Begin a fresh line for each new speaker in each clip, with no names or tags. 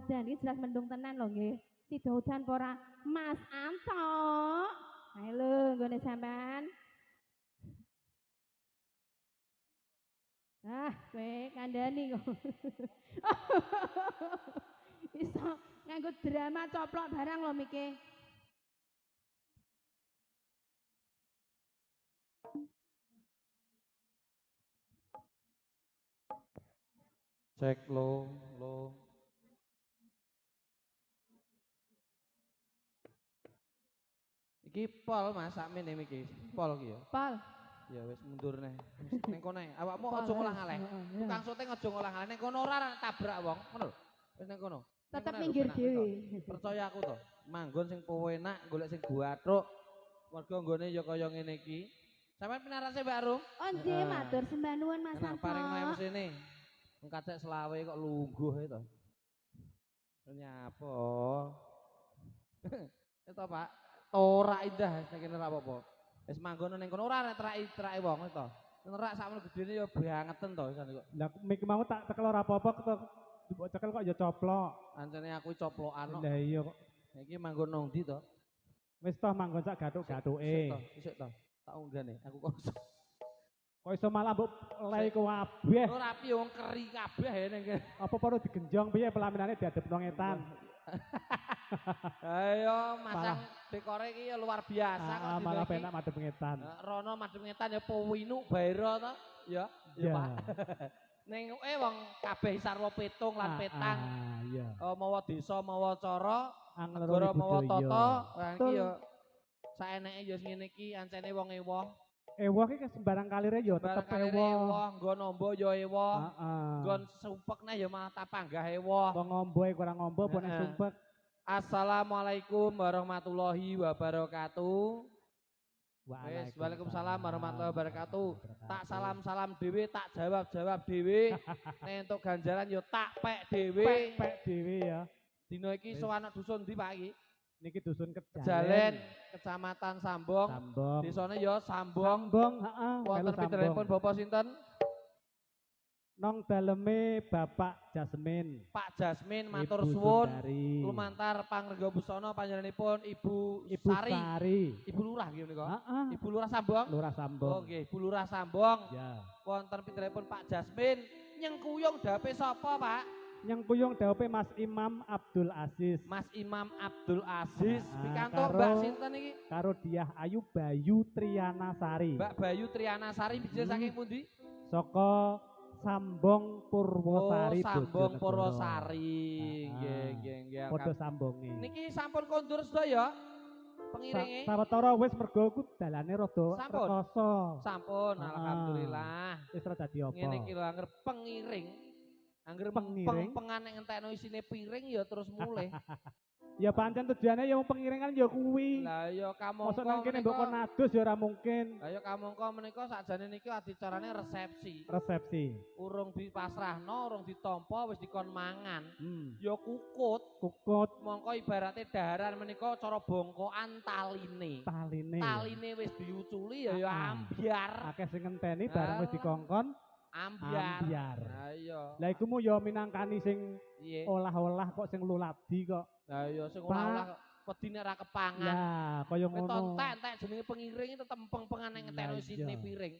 udan iki jelas mendung tenan lho nggih. Sida udan apa ora? Mas Anto. Ayo lho nggone sampean. Ah, kowe kandhani kok. Iso nganggo drama coplok barang lho miki.
Cek lo. Iki pol Mas sakmen iki. Pol iki ya.
Pol.
Ya wis mundur neh. Ning kono ae. Awakmu aja ngolah ngaleh. Tukang syuting aja ngolah ngaleh. Ning kono ora tabrak wong, ngono lho. Wis ning kono.
Tetep minggir dhewe.
Percaya aku to. Manggon sing penak, golek sing guathuk. Mergo nggone ya kaya ngene iki. Sampeyan pinarase Mbak Rum?
Oh nggih, matur sembah nuwun Mas
Nah,
Anto.
paring mae mesine. Wong kacek selawe kok lungguh e to. Nyapa? Itu Pak. Ora indah nek kene ora apa-apa. Wis manggon ning kono ora nek traki wong to. Nerak sakmono gedene ya bangeten to isane kok.
Lah mik mau tak tekel ora apa-apa kok cekel kok ya coplok.
Ancene aku coplokan kok.
Lah iya kok.
Iki manggon nang ndi to?
Wis toh manggon sak gathuk-gathuke.
Isik to. Tak unggane aku kok.
Kok iso malah mbok lei kabeh.
Ora piye wong keri kabeh ya ning kene.
Apa perlu digenjong piye pelaminane diadepno ngetan.
Ayo masang dekore iki ya luar biasa kok
malah penak madhep ngetan.
Rono madhep ngetan ya Powinu Baira to. Ya, ya Pak. Ning wong kabeh sarwa petung lan petang.
Iya.
Mawa desa mawa cara,
Angel
negara mawa
budaya.
tata. Lah iki ya saeneke ya ngene iki ancene wong ewoh.
Ewoh iki sembarang kalire ya tetep ewoh.
Nggon ombo ya ewoh.
Heeh.
Nggon sumpek nah ya malah tapanggah ewoh.
Wong ngombo kurang ngombo apa nek sumpek.
Assalamualaikum warahmatullahi wabarakatuh. Waalaikumsalam warahmatullahi wabarakatuh. Tak salam-salam dhewe, tak jawab-jawab dhewe. Nek entuk ganjaran ya tak pek dhewe.
Pek dhewe ya.
Dina iki sowan dusun ndi Pak iki?
Niki dusun
Kejalen, Kecamatan Sambong.
Sambong.
Desane ya Sambong.
Sambong, heeh.
Wonten pinteripun Bapak sinten?
Nong daleme Bapak Jasmin.
Pak Jasmin matur
Ibu
suwun.
Sundari.
Lumantar pangregga busana panjenenganipun Ibu
Sari.
Ibu Lurah nggih menika.
Heeh.
Ibu Lurah Sambong.
Lurah Sambong.
Oh nggih, Ibu Lurah Sambong.
Ya.
Wonten pinteripun Pak Jasmin. Nyengkuyung dape sapa, Pak?
Nyengkuyung dape Mas Imam Abdul Aziz.
Mas Imam Abdul Aziz. Pikantuk
karo-
Mbak sinten iki?
Karo Diah Ayu Bayu Triana Sari.
Mbak Bayu Triana Sari bijil saking pundi?
Saka Sambong Purwosari.
Sambong
Bojonegoro.
Purwosari. Nggih.
Padha sambonge.
Niki sampun kondur sedaya pengiringe.
Sawetara wis mergo ku dalane rada
Sampun?
rekoso.
Sampun, alhamdulillah.
Wis ora dadi apa.
Ngene iki lho anger pengiring. Anger
Pengiring?
pengan nek entekno isine piring ya terus mulih.
Ya pancen tujuane ya wong pengiringan ya kuwi.
Lah ya kamangka
Mosok nang kene mbok kon adus ya ora mungkin.
Lah ya kamangka menika sakjane niki adicarane resepsi.
Resepsi.
Urung dipasrahno, urung ditampa wis dikon mangan. Ya
Kukut.
Mongko ibarate daharan menika cara bongkokan taline. Taline wis diuculi ya ambyar.
Akeh sing ngenteni bareng wis dikongkon
Ambyar.
Lah
iya.
Lah iku mu ya minangkani sing olah-olah kok sing lulabi kok.
Lah iya sing olah-olah wedi nek ra kepangan.
Lah kaya ngono.
Entek jenenge pengiring itu tempeng-pengan nek ngeteno isine piring.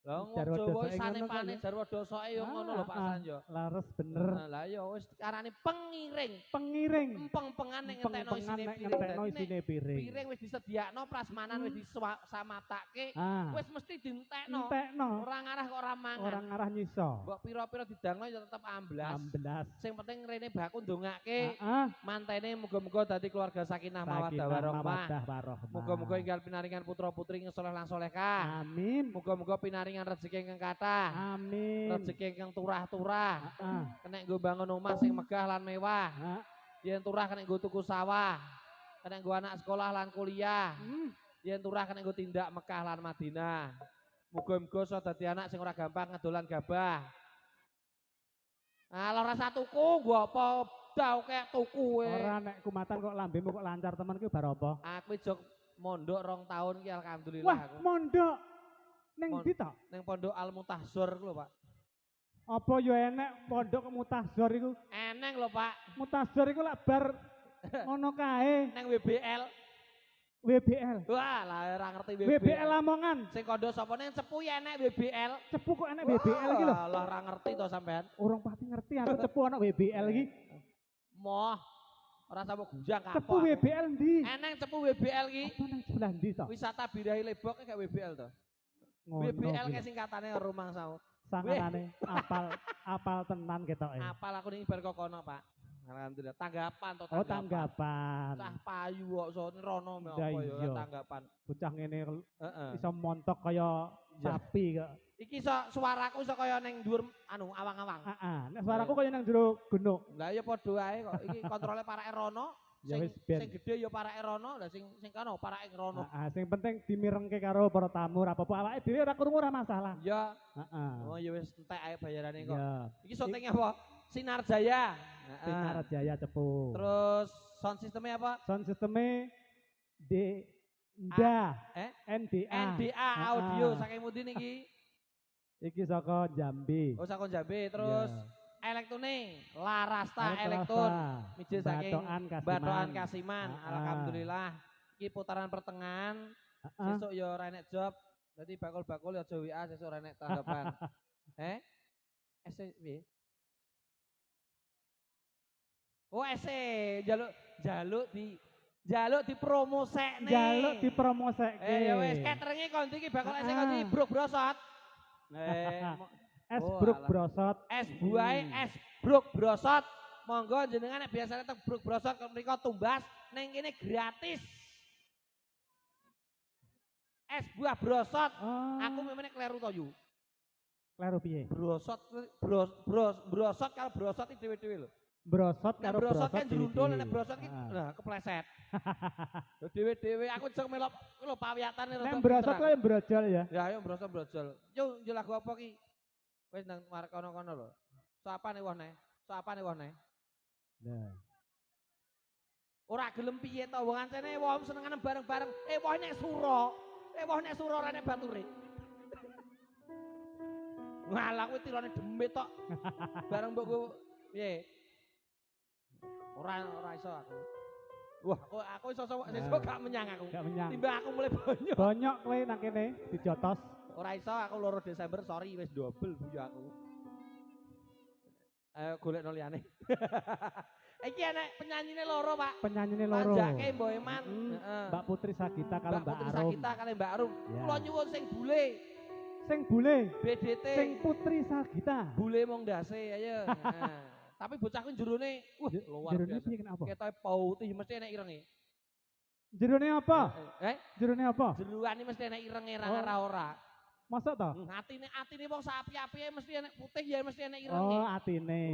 Lah wong
Jarwo
Jawa
dosoke
sanepane
ngono
jarwo dosoke ya ngono lho Pak Sanjo.
Lares bener.
Lah ya wis arane pengiring.
Pengiring.
Empeng-pengan nek ngeteno isine piring.
Ngeteno isine piring.
Piring wis disediakno prasmanan wis disamatake. Wis mesti dientekno. Ora ngarah kok ora mangan.
Ora ngarah nyiso.
Mbok pira-pira didangno ya tetep amblas.
Amblas.
Sing penting rene baku ndongake. Mantene muga-muga dadi keluarga sakinah mawaddah warahmah. Muga-muga enggal pinaringan putra-putri saleh lan salehah.
Amin.
Muga-muga pinaringan rezeki ingkang kathah.
Amin.
Rezeki ingkang turah-turah. Kena nggo bangun omah sing megah lan mewah. Yen turah kena nggo tuku sawah. Kena nggo anak sekolah lan kuliah. Yen turah kena nggo tindak Mekah lan Madinah. Muga-muga iso dadi anak sing ora gampang ngedolan gabah. Ora rasa tuku nggo apa dau kek tuku e.
Ora nek kumatan kok lambemu kok lancar temen ki bar apa?
Aku jog mondok 2 tahun ki alhamdulillah
aku. Wah, mondok. Ning ndi to?
Ning Pondok Al Mutahzor ku lho, Pak.
Apa yo enek pondok Mutazor iku?
Eneng lho, Pak.
Mutazor iku lak bar ngono kae.
Neng WBL.
WBL.
Wah, lah ora ngerti
WBL Lamongan.
Sing kondo sapa neng cepu ya enek WBL.
Cepu kok enek WBL iki lho.
Lah ora ngerti to sampean.
Urung pasti ngerti aku cepu ana WBL iki.
Moh. Ora sapa gujang kapok.
Cepu WBL ndi?
Eneng cepu WBL iki.
Apa nang sebelah ndi to?
Wisata Birahi Lebok kayak WBL to.
Ngono
WBL
ki.
kayak singkatane rumang sau.
Sangatane apal tenan ketoke.
Apal aku ning bar kok kono, Pak. Alhamdulillah tanggapan to
Oh tanggapan.
Cah payu kok so rono me
Ya
apa ya
iya.
tanggapan.
Bocah ngene
Heeh.
iso montok kaya sapi kok.
Iki suaraku iso kaya ning dhuwur anu awang-awang.
Heeh, nek suaraku kaya nang jero gunung.
Lah ya padha ae kok iki kontrole parake rono.
Ya
Sing
wis ben.
sing gedhe ya parake rono, lah sing kono parake rono.
Heeh, sing penting dimirengke karo para tamu ora apa-apa awake dhewe ora krungu ora masalah.
Ya.
Heeh.
Oh ya wis entek ae bayarane kok.
Ya.
Iki syutingnya apa? Sinar Jaya. Heeh.
Sinar Jaya Cepu.
Terus sound systemnya apa?
Sound systemnya NDA.
NDA audio saking pundi niki?
Iki saka Jambi.
Oh saka Jambi. Terus elektronik Larasta
Elektrasa.
Elektron. Miji saking
Batokan
Batokan Kasiman. Alhamdulillah. Iki putaran pertengahan. Sesuk ya ora enek job. Dadi bakul-bakul ya aja WA sesuk ora enek tanggapan. SW. Oh jaluk dipromosekne.
Jaluk dipromosekke.
Ya wis cateringe kondi iki bakal SC kondi bruk brosot.
Es bruk brosot.
Es buahe es bruk brosot. Monggo jenengan nek biasane teng bruk brosot mriko tumbas ning kene gratis. Es buah brosot. Aku memene kleru to yu.
Kleru piye?
Brosot brosot kalau brosot iki dhewe-dhewe lho.
Brosot karo
brosot kan
dhewe-dhewe.
jrundul nek brosot iki nah kepleset. Dhewe-dhewe aku jeng melok lho pawiyatane
nek brosot kok brojol ya.
Ya ayo brosot brojol. Yo lagu apa ki? Wis nang marek kono-kono lho. Sapane woh neh? Sapane woh neh? Nah. Ora gelem piye to wong ancene wong senengane bareng-bareng. Woh nek suro. Woh nek suro ora nek bature. Ngalah kuwi tirane demit tok. Bareng mbokku piye? Ora iso aku. Wah, aku iso sesuk gak menyang aku.
Gak menyang.
Timbang aku mulai bonyok.
Bonyok kowe nang kene dijotos.
Ora iso aku 2 Desember sorry wis double buya aku. Ayo golek no liyane. Iki enek penyanyine loro, Pak.
Penyanyine loro.
Panjake Mbok Eman. Heeh.
Mbak Putri Sagita karo Mbak Arum.
Putri Sagita karo Mbak Arum. Kula nyuwun sing bule.
Sing bule.
BDT.
Sing Putri Sagita.
Bule mong ndase ayo. Tapi bocah ku jerone luar
jerone
biasa.
piye kenapa?
Ketoke pauti mesti enek irenge.
Jerone apa? Jerone apa?
Jeruane mesti enek irenge ora.
Masa to?
Atine wong sapi-apike mesti enek putih ya mesti enek irenge.
Oh, atine.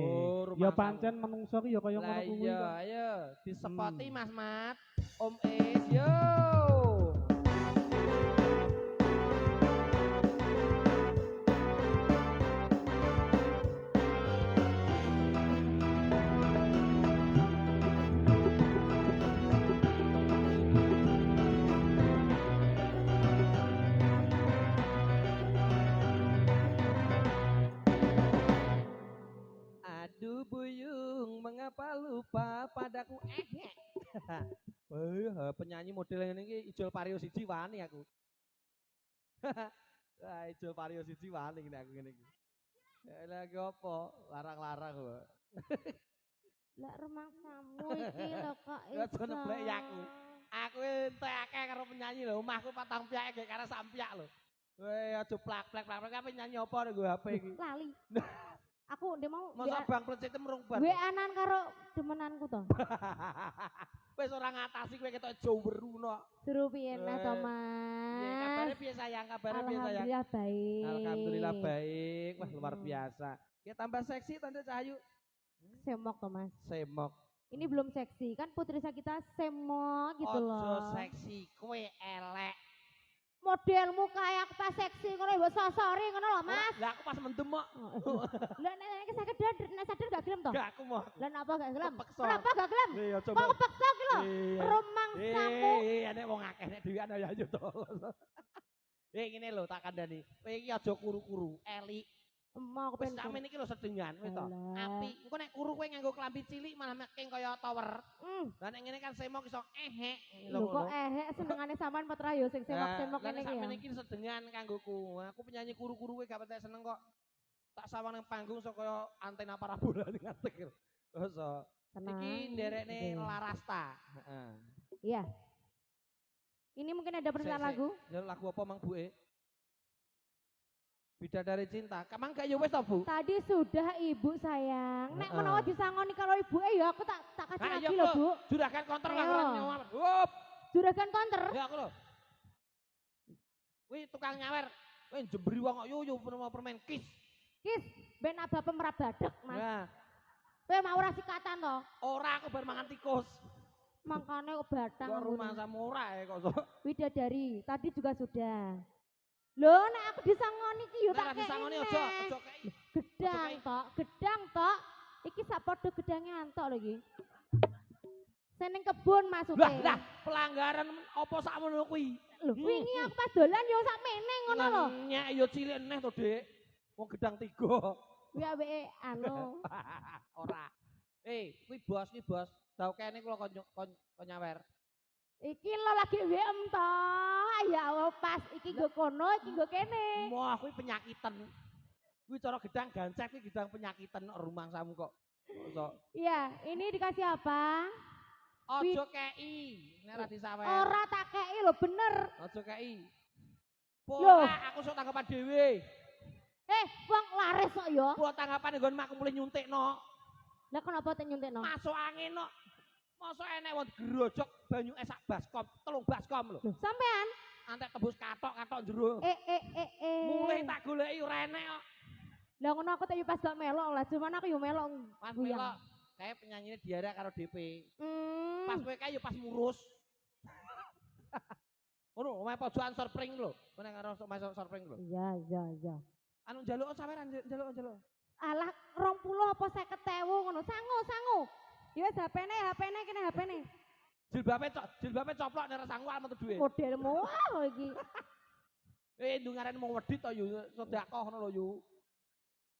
Ya pancen menungso ki ya kaya ngono kuwi.
Iya, ayo disepoti Mas Mat. Om Es, yo. Buyung mengapa lupa padaku penyanyi model ngene iki Ijol Pario siji wani aku. Ijol Pario siji wani aku ngene iki. Lagi apa? Larang-larang kok.
Lah rumangsamu iki lho kok iso.
Aja neblek aku. Aku entek akeh karo penyanyi lho, omahku patang piake gek karo sampiak lho. Aja plak-plak apa nyanyi apa ning HP iki.
Lali. Aku ndek mau
masa bang plecet merung bar.
WA-an karo demenanku to.
Wis ora ngatasi kowe ketok joweruno.
Suruh piye Mas Thomas?
Kabare piye sayang? Kabare piye sayang?
Alhamdulillah baik.
Alhamdulillah baik. Wah luar biasa. Ya tambah seksi Tante Cahayu.
Semok to Mas.
Semok.
Ini belum seksi kan Putri Sagita semok gitu loh.
Ojo seksi, kowe elek.
Modelmu kayak pas seksi ngono mbok sosori ngono lho Mas.
Lah aku pas mendem kok.
Lah nek sakit sadar gak gelem to?
Gak aku mau.
Lah napa gak gelem?
Kepeksa.
Kenapa gak gelem?
Iya coba.
Kok kepeksa ki lho? Rumangsamu.
Nek wong akeh nek dhewean ya ayo to. Ngene lho tak kandhani. Kowe iki aja kuru-kuru, elik.
Mau aku
Wis
pengen.
sakmene iki lho sedengan wis to.
Alah.
Apik. Engko nek kuru kowe nganggo klambi cilik malah making kaya tower. Lah nek ngene kan semok iso ehek.
Lho kok ehek senengane sampean Petra yo sing semok-semok ngene iki ya.
Sakmene iki sedengan kanggoku. Aku penyanyi kuru-kuru kowe gak patek seneng kok. Tak sawang nang panggung sok kaya antena parabola ning ngadeg. Iso. Iki nderekne Larasta. Heeh.
Iya. Ini mungkin ada permintaan lagu?
Ya lagu apa Mang Buke? Bidadari Cinta. Kamang gak ya wis to, Bu?
Tadi sudah Ibu sayang. Nek menawa disangoni kalau Ibu ya aku tak kasih lagi lho, Bu.
Juragan konter
Ayo.
lah nyawer. Hup.
Juragan konter.
Ya aku lho. Kuwi tukang nyawer. Kowe jembri wong kok yo permen kis.
Kis, ben abah pemerah badek, Mas.
Nah,
Kowe mau ora sikatan to?
ora aku bar mangan tikus.
Makane kok batang.
Kok rumah sama ora kok sok.
Widadari, tadi juga sudah. Loh, nek aku disangoni iki yo tak
Nek disangoni aja kei.
Gedang tok. Iki sak padha gedange antok lho iki. Seneng kebun maksudnya.
Lah, pelanggaran apa sakmono kuwi?
Lho, wingi aku pas dolan yo sak meneng ngono lho.
Nyek yo cilik neh to, Dik. Wong gedang 3.
Kuwi awake anu.
Ora. Kuwi bos. Dau kene kula kon nyawer.
Iki lo lagi WM to. Ya Allah pas iki nggo kono, iki nggo kene.
Wah, kuwi penyakiten. Kuwi cara gedang gancek kuwi gedang penyakiten rumangsamu kok. Sok.
Iya, ini dikasih apa?
Ojo kei, nek ra disawer.
Ora tak kei lho bener.
Ojo kei.
Loh.
Pola aku sok tanggapan dhewe.
Wong laris kok ya.
Kuwi tanggapan nggon mak mulih nyuntikno.
Lah kenapa tak nyuntikno?
Masuk angin kok. Masa enek wong grojok banyu sak baskom, 3 baskom lho.
Sampean?
Antek tembus katok jero. Mulih tak goleki ora enek kok.
Lah ngono aku tak yo pas gak melok lah, cuman aku yo melok.
Pas melok kayak penyanyine Diara karo DP. Pas kowe kae yo pas murus. Ono omahe pojokan surpring lho. Kowe karo omahe surpring lho.
Iya.
Anu njaluk saweran njaluk.
Alah 20 apa 50.000 ngono. Sangu. Ya wis HP-ne kene HP-ne.
Jilbabe coplok nek sangu al metu duwe.
Modelmu wah iki.
Ndungaren mung wedhit to yo sedekah ngono lho yo.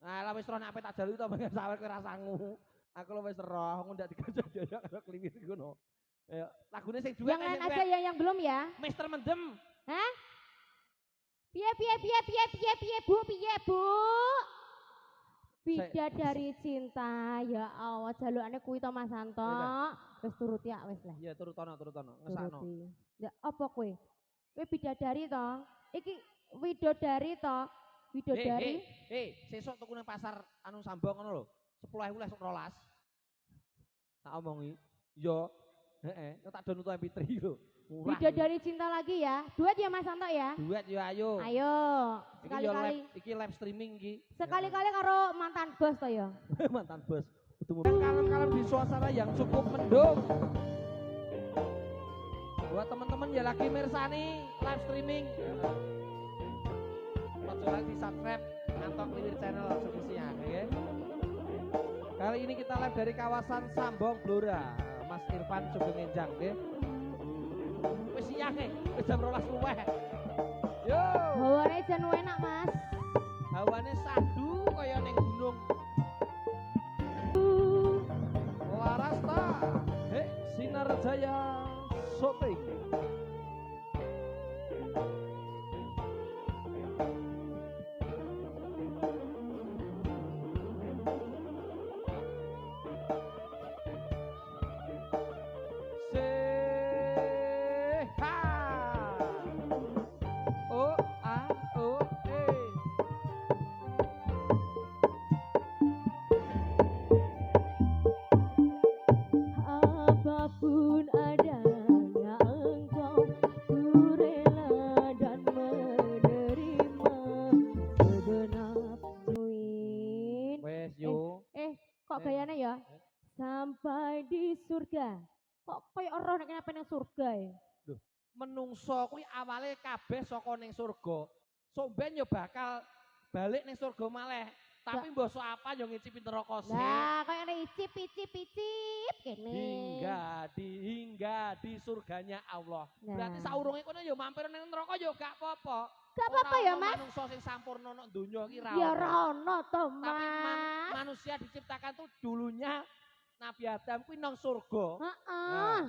Nah, lah wis roh nek tak jalu to pengen sawer kowe ra sangu. Aku lho wis roh ngundak digajak-jajak karo kliwit ngono. Ya, lagune sing duwe
Jangan aja yang belum ya.
Mister Mendem.
Hah? Piye Bu? Bidadari Cinta, ya Allah, jalukane kuwi to Mas Santo. Wis turuti ya wis lah.
Iya, turutono, ngesakno.
Lah apa kowe? Kowe bidadari to? Iki widodari to? Widodari.
Sesuk tuku nang pasar anu Sambong ngono lho. 10.000 lek 12. Tak omongi. Iya. Heeh, tak do nutu MP3 lho. Murah.
Bidadari Cinta lagi ya. Duet ya Mas Santo ya?
Duet yo ayo.
Ayo. Sekali-kali.
Iki live streaming iki.
Sekali-kali karo mantan bos to ya.
Mantan bos. Kalem-kalem di suasana yang cukup mendung. Buat teman-teman ya lagi mirsani live streaming. Ojo lagi subscribe Ngantok Liwir Channel Sugisian ya. Kali ini kita live dari kawasan Sambong Blora. Mas Irfan Sugeng Enjang nggih. Wis siang wis jam 12 luwih. Yo.
Hawane jan enak, Mas.
Hawane sadu kaya ning gunung. Larasta. Sinar Jaya Shooting.
Apapun adanya engkau, ku rela dan menerima segenap duit.
Wes yo.
Kok gayane ya? Sampai di surga. Kok koyo ora nek kenapa nang surga ya?
Loh, menungso kuwi awale kabeh saka ning surga. Somben yo bakal balik ning surga malih. Tapi mbok sok apa yo ngicipi neraka sih.
Lah, koyo ngene icip kene.
Hingga di surganya Allah.
Nah.
Berarti saurunge kono yo mampir ning neraka yo gak apa-apa.
Gak apa-apa ya, Mas.
Manungsa sing sampurna nek donya iki ra
Ya
ono.
ora ono to,
Tapi
Mas.
manusia diciptakan tuh dulunya Nabi Adam kuwi nang surga.
Heeh.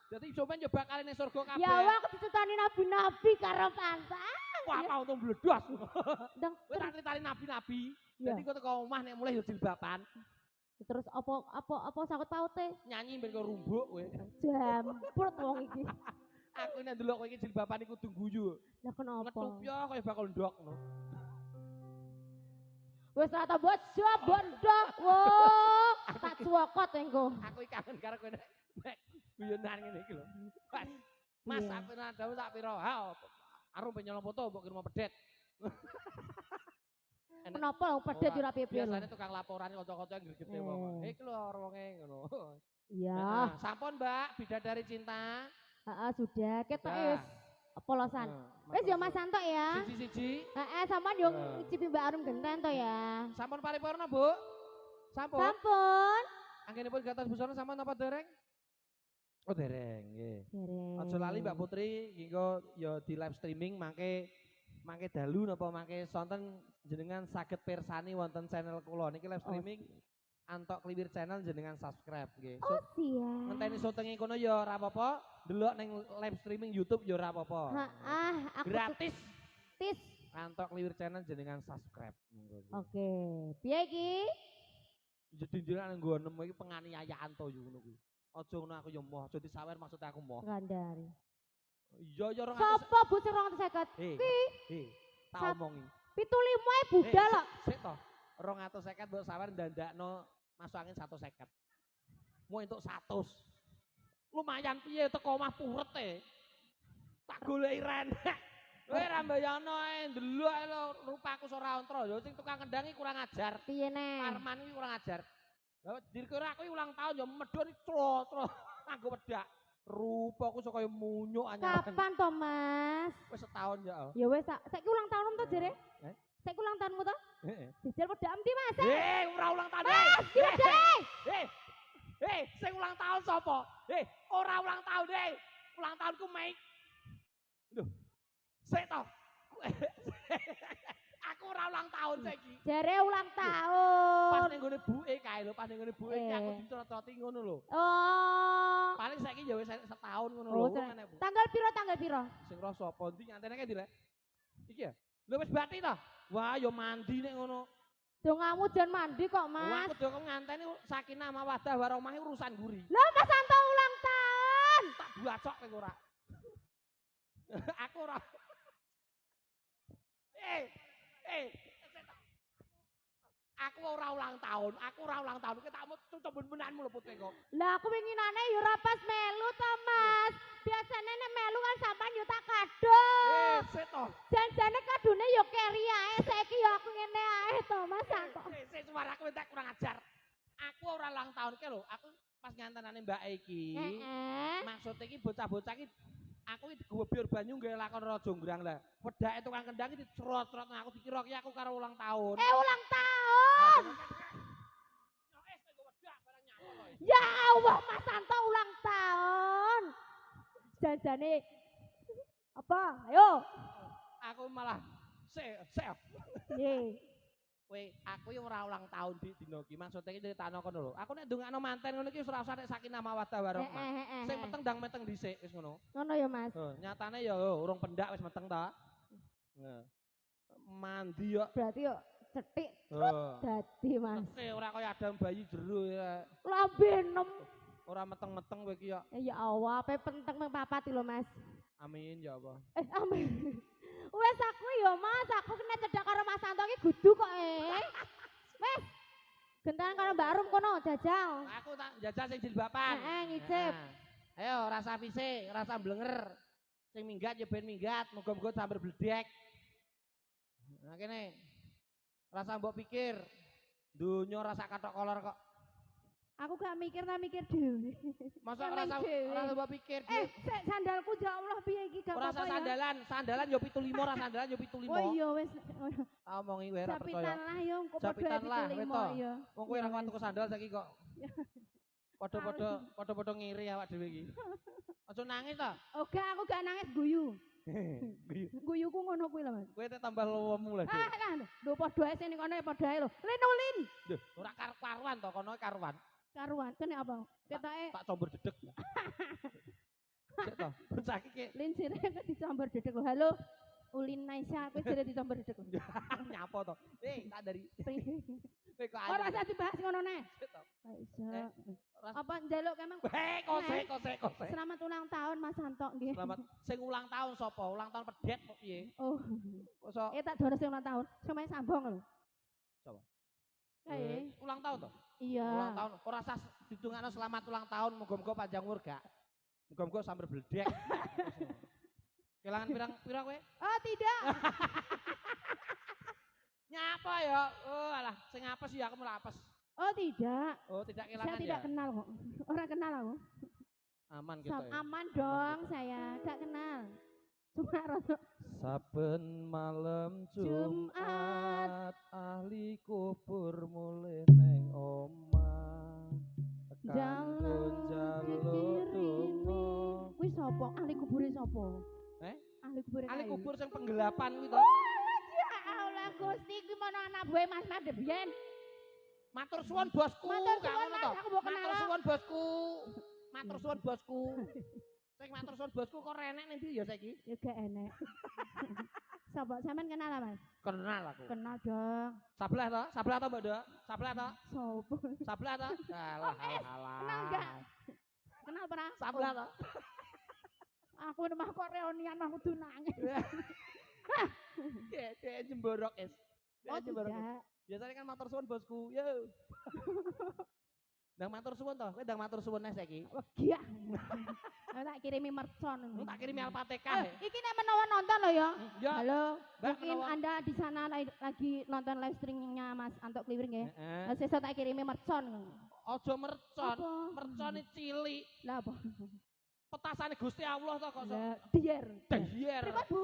Jadi coba nyoba kali ning surga kabeh.
Ya wah aku dicetani nabi-nabi karo pantas.
Wah, mau untung bledos.
Ndang
Kowe tak critani nabi-nabi.
Ya.
Dadi kowe teko omah nek mulai yo jilbaban.
Terus apa sangkut paute?
Nyanyi ben kowe rumbuk kowe.
Jambrut wong iki.
Aku nek ndelok kowe iki jilbaban iku kudu guyu.
Lah kenapa?
Ngetup yo kaya bakal ndok no.
Wis rata bojo bondok. Wo, tak suwokot engko.
Aku iki kangen karo kowe nek guyonan ngene iki lho. Mas,
Iya.
aku nadamu tak piro? Ha, arum penyolong foto mbok kirim pedet.
Kenapa wong pedet ora piye-piye lho.
Biasane tukang laporan kanca-kanca gregete wong. Iki lho wonge ngono.
Iya.
Sampun, Mbak, bidadari cinta.
Heeh, sudah. Ketok
Sudah.
wis polosan. Wis ya Mas Santo ya.
Siji-siji.
Heeh, sampean yo ngicipi Mbak Arum genten to ya.
Sampun paripurna, Bu? Sampun.
Sampun.
Anggenipun gatos busana sampun apa dereng? Oh, dereng, nggih.
Dereng.
Aja lali Mbak Putri, engko ya di live streaming mangke dalu napa mangke sonten jenengan saged pirsani wonten channel kula niki live streaming Antok Kliwir channel jenengan subscribe nggih.
Oh siap.
Ngenteni syutinge kono ya ora apa-apa, delok ning live streaming YouTube ya ora apa-apa.
Heeh, aku
Gratis.
tis.
Antok Kliwir channel jenengan subscribe.
Oke. Piye iki?
Jadi jenengan nggo nemu iki penganiayaan to yo ngono kuwi. Aja ngono aku yo moh, aja disawer maksud aku moh.
Ngandari.
Iya ya orang
Sopo Bu sing 250? Ki
tak omongi.
75 budal kok.
Sik to. 250 mbok sawer ndandakno masuk angin 150. Mau entuk 100. Lumayan piye teko omah puret e. Tak goleki ren. Kowe ra mbayangno ae ndelok ae lho rupaku ora ontra ya sing tukang kendang iki kurang ajar.
Piye neh?
Parman iki kurang ajar. Lah dikira aku ulang tahun ya medhon tro nganggo wedak. Rupaku sok kaya munyuk anyaran.
Kapan to, Mas?
Wis setahun ya.
Ya wis saiki ulang tahunmu to, Jere? Saiki ulang tahunmu to?
Heeh.
Jajal wedak endi, Mas?
Ora ulang tahun.
Mas,
Hei, sing ulang tahun sapa? Ora ulang tahun, ulang tahunku Mei. Lho. Sik to. Aku ora ulang tahun saiki.
Jare ulang
Pas
tahun.
ning gone buke kae lho, pas ning gone buke iki aku ditrot-troti ngono lho.
Oh.
Paling saiki ya wis setahun ngono
Oh,
lho. Ngene, Bu.
tanggal piro?
Sing rasa apa ndi nyantene kae ndi, Lek? Iki ya. Lho wis bati to? Wah, ya mandi nek ngono.
Dongamu jan mandi kok,
Wah,
Mas.
aku dhewe nganteni sakinah mawaddah warahmah urusan guri.
Lah Mas Santo ulang tahun.
Tak buacok kowe ora. Aku ora. Aku ora ulang tahun, Kowe tak mau coba menanmu lho putri kok.
Lah aku winginane yo ora pas melu to, Mas. Biasane nek melu kan sampean yo tak kado.
Sik to.
Janjane kadune yo keri ae, saiki yo aku ngene ae to, Mas Santo.
Sik suaraku entek kurang ajar. Aku ora ulang tahun ke lho, aku pas ngantenane Mbak iki.
Heeh.
Maksud iki bocah-bocah iki aku iki digobior banyu nggawe lakon Raja Jonggrang lah. Wedake tukang kendang iki dicerot-cerot aku dikira ki aku karo ulang tahun.
Ulang tahun. Ya Allah, Mas Santo ulang tahun. Janjane apa? Ayo.
Aku malah save.
Nggih.
Kowe aku yo ora ulang tahun di dina iki. Maksude iki critakno kono lho. Aku nek ndongakno manten ngono iki ora usah nek sakinah mawaddah warahmah. Sing meteng ndang meteng dhisik wis ngono.
Ngono ya, Mas.
Nyatane ya urung pendak wis meteng ta. Mandi yo.
Berarti yo cetik dadi, Mas.
Ora kaya adam bayi jero ya.
Lambe enem.
Ora meteng-meteng kowe iki yo.
Ya Allah, ape penteng meng papat lho, Mas.
Amin ya Allah.
Amin. Wes aku ya, Mas, aku kena cedak karo Mas Santo iki gudu kok Wes. Gentaran karo Mbak Arum kono jajal.
Aku tak jajal sing jilbaban.
Ngicip.
Ayo rasa fisik, rasa blenger. Sing minggat ya ben minggat, muga-muga sambar bledek. Nah kene. Rasa mbok pikir. Dunya rasa katok kolor kok.
Aku gak mikir tak mikir dhewe.
Masa rasa mbok pikir.
Sandalku ya Allah piye iki gak
apa-apa ya. Sandalan yo 75, ra sandalan yo 75.
Oh iya wis.
Omongi kowe ora percaya.
Japitan lah yo kok
Japitan lah, weto.
ya.
Wong kowe ora kuat tuku sandal saiki kok. Padha-padha ngiri awak dhewe iki. Aja nangis to.
Oke, aku gak nangis guyu. Guyuku ngono kuwi lho, Mas.
Kowe tak tambah lowemu lah.
Ah, lah, lho padha ae sing kono padha ae lho. Lin.
Lho, ora karuan to, kono karuan.
Karuan kene apa? Ketoke
Tak combor dedeg. Cek to, bocah iki
Lin sire dicomber dedek lho. Halo. Ulin Naisha, kowe sire dicomber dedek lho.
nyapa to. Tak dari kowe kok
Ora usah dibahas ngono neh.
Cek to.
Iso. Apa njaluk kemeng
Kose.
Selamat ulang tahun Mas Santo nggih.
Selamat sing ulang tahun sapa? Ulang tahun pedet kok piye?
Oh.
Kok
Tak dorong sing ulang tahun. Semae sambung lho.
Sapa?
Kae.
Ulang tahun to?
Iya.
Ulang tahun ora usah ditungakno selamat ulang tahun muga-muga panjang umur gak. Muga-muga sambil bledek. Kelangan pirang kowe?
Oh, tidak.
Nyapa ya? Oh alah, sing apes ya aku melapes.
Oh, tidak.
Oh, tidak kelangan
Saya tidak
ya?
kenal kok. Orang kenal aku.
Aman gitu ya.
Aman dong saya, gak kenal. Cuma rada
Saben malam
Jumat.
Jumat ahli kubur mulai neng omah. Kanggo njaluk donga.
Kuwi sapa? Ahli kubure sapa? Ahli kubure.
Ahli kubur sing penggelapan kuwi to.
Ya Allah Gusti, iki mono anak buah Mas Madebien.
Matur suwun bosku.
Matur
Gak
suwun,
ngono
Mas,
to.
aku mbok kenal.
Matur suwun bosku. Matur suwun bosku. Sing matur suwun bosku kok renek ning ndi ya saiki?
Ya gak enek. Sapa sampean kenal lah Mas?
Kenal aku.
Kenal dong.
Sabelah to? Sabelah to, Mbak Dok? Sabelah to?
Sopo?
Sabelah to? Alah, alah.
Kenal gak? Kenal pernah?
Sabelah to?
Aku nemah kok reunian aku kudu nangis.
Kayak jemborok es.
Oh
Jemborok.
tidak.
Biasanya kan matur suwun bosku. Yo. Ndang matur suwun to? Kowe ndang matur suwun nek saiki.
Wegi ah. Aku tak kirimi mercon.
Tak kirimi Alpateka.
Iki nek menawa nonton loh ya.
Ya.
Halo.
Mbak,
Mungkin
menawa.
Anda di sana lagi nonton live streamingnya Mas Anto Kliwir nggih.
Heeh.
Sesuk tak kirimi mercon.
Aja mercon.
Apa?
Mercone cilik.
Lah apa?
Petasane Gusti Allah to kok.
Lah dier.
Dier.
Pripun Bu?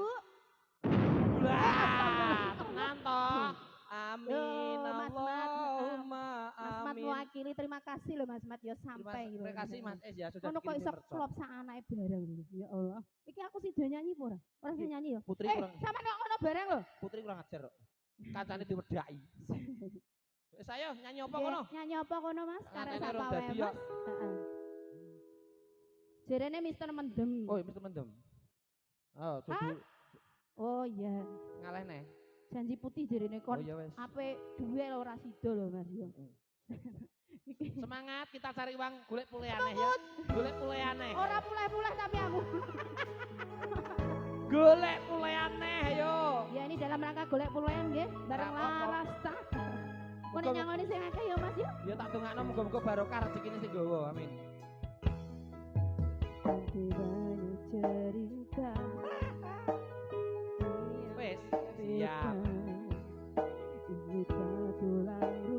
Lah, tenan to. Amin.
Yo, Mas Mat.
Allahumma
Mas Mat
amin.
mewakili terima kasih loh Mas Mat ya sampai gitu.
Terima kasih Mas Es ya sudah
Ono kok
dikirim
iso
mercon.
klop sak anake bareng lho. Ya Allah. Iki aku sida nyanyi apa ora? Ora sing nyanyi ya.
Putri kurang
Sampeyan kok ngono bareng lho.
Putri kurang ajar kok. Kancane diwedaki. Wis ayo nyanyi apa
Nggih,
kono?
Nyanyi apa kono Mas? Karek
Ngantene
sapa
rong
wae
dadi ya.
Mas? Heeh. Jerene Mister Mendem.
Oh, ya mesti mendem. Oh, dudu
Oh iya.
ngaleh neh.
Janji putih jerene
Oh
kon.
ya wis.
Ape duwe lho ora sida lho Mas yo. Iki
Semangat kita cari uang golek pule aneh ya. Golek pule aneh.
ora puleh-puleh tapi aku.
Golek pule aneh yo.
Ya ini dalam rangka golek pulen nggih, bareng
Ora apa-apa.
laras tak. Kok nyangoni sing akeh ya Mas yo.
Ya tak dongakno muga-muga barokah rezekine sing nggawa. Amin.
Banyak cerita.
Wis, siap.
Ini tak tulang